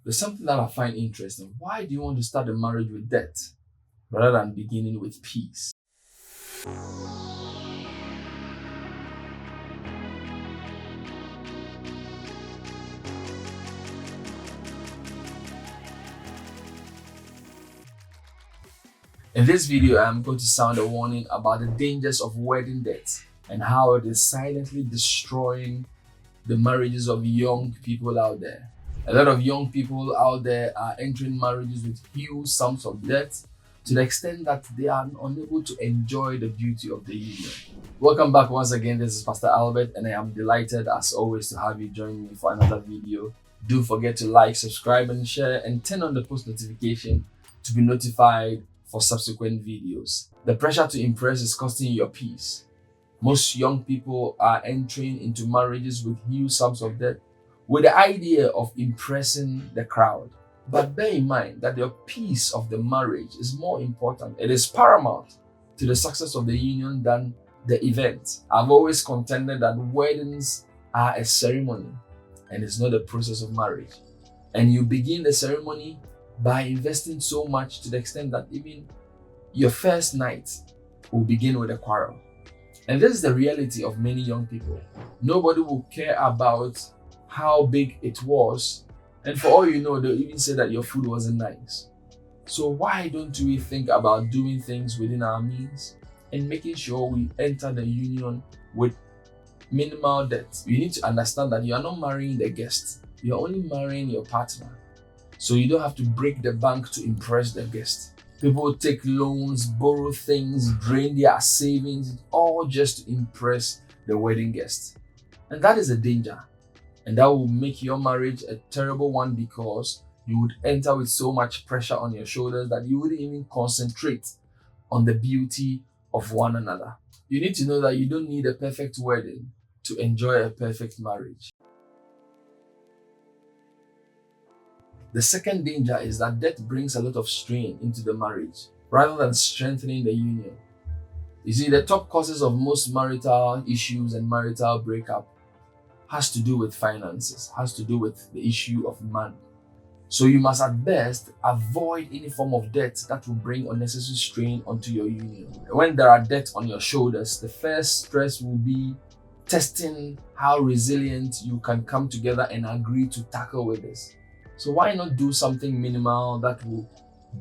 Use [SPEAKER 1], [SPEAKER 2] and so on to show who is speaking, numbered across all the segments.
[SPEAKER 1] There's something that I find interesting. Why do you want to start a marriage with debt rather than beginning with peace? In this video, I'm going to sound a warning about the dangers of wedding debt and how it is silently destroying the marriages of young people out there. A lot of young people out there are entering marriages with huge sums of debt to the extent that they are unable to enjoy the beauty of the union. Welcome back once again. This is Pastor Albert, and I am delighted as always to have you join me for another video. Don't forget to like, subscribe, and share, and turn on the post notification to be notified for subsequent videos. The pressure to impress is costing you your peace. Most young people are entering into marriages with huge sums of debt with the idea of impressing the crowd. But bear in mind that the peace of the marriage is more important. It is paramount to the success of the union than the event. I've always contended that weddings are a ceremony and it's not a process of marriage. And you begin the ceremony by investing so much to the extent that even your first night will begin with a quarrel. And this is the reality of many young people. Nobody will care about how big it was. And for all you know, they'll even say that your food wasn't nice. So why don't we think about doing things within our means and making sure we enter the union with minimal debt? You need to understand that you are not marrying the guest. You're only marrying your partner. So you don't have to break the bank to impress the guest. People take loans, borrow things, drain their savings, all just to impress the wedding guest. And that is a danger. And that will make your marriage a terrible one because you would enter with so much pressure on your shoulders that you wouldn't even concentrate on the beauty of one another. You need to know that you don't need a perfect wedding to enjoy a perfect marriage. The second danger is that debt brings a lot of strain into the marriage rather than strengthening the union. You see, the top causes of most marital issues and marital breakup has to do with finances, has to do with the issue of money. So you must at best avoid any form of debt that will bring unnecessary strain onto your union. When there are debt on your shoulders, the first stress will be testing how resilient you can come together and agree to tackle with this. So why not do something minimal that will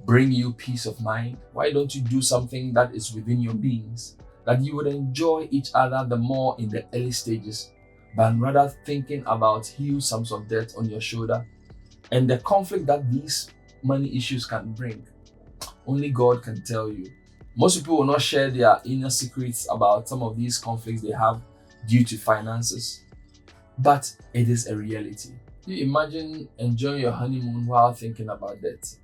[SPEAKER 1] bring you peace of mind? Why don't you do something that is within your means, that you would enjoy each other the more in the early stages, but rather thinking about huge sums of debt on your shoulder and the conflict that these money issues can bring? Only God can tell you. Most people will not share their inner secrets about some of these conflicts they have due to finances, but it is a reality. You imagine enjoying your honeymoon while thinking about debt.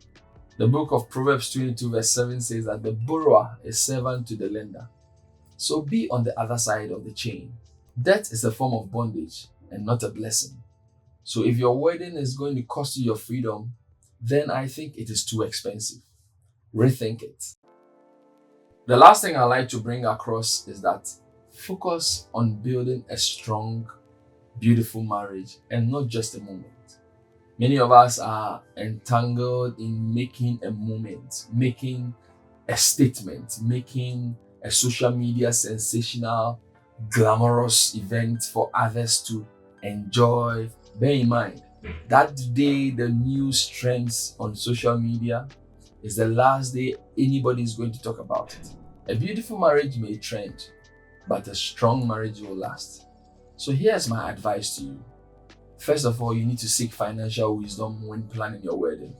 [SPEAKER 1] The book of Proverbs 22 verse 7 says that the borrower is servant to the lender. So be on the other side of the chain. Debt is a form of bondage and not a blessing. So if your wedding is going to cost you your freedom, then I think it is too expensive. Rethink it. The last thing I like to bring across is that focus on building a strong, beautiful marriage and not just a moment. Many of us are entangled in making a moment, making a statement, making a social media sensational, glamorous event for others to enjoy. Bear in mind, that day the news trends on social media is the last day anybody is going to talk about it. A beautiful marriage may trend, but a strong marriage will last. So here's my advice to you. First of all, you need to seek financial wisdom when planning your wedding.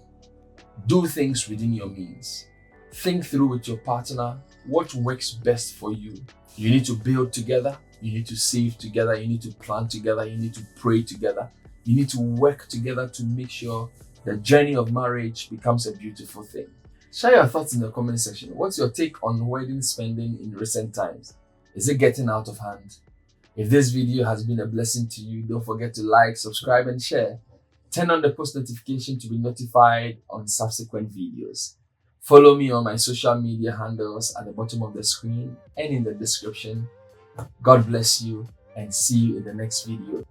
[SPEAKER 1] Do things within your means. Think through with your partner what works best for you. You need to build together. You need to save together. You need to plan together. You need to pray together. You need to work together to make sure the journey of marriage becomes a beautiful thing. Share your thoughts in the comment section. What's your take on wedding spending in recent times? Is it getting out of hand? If this video has been a blessing to you, don't forget to like, subscribe, and share. Turn on the post notification to be notified on subsequent videos. Follow me on my social media handles at the bottom of the screen and in the description. God bless you and see you in the next video.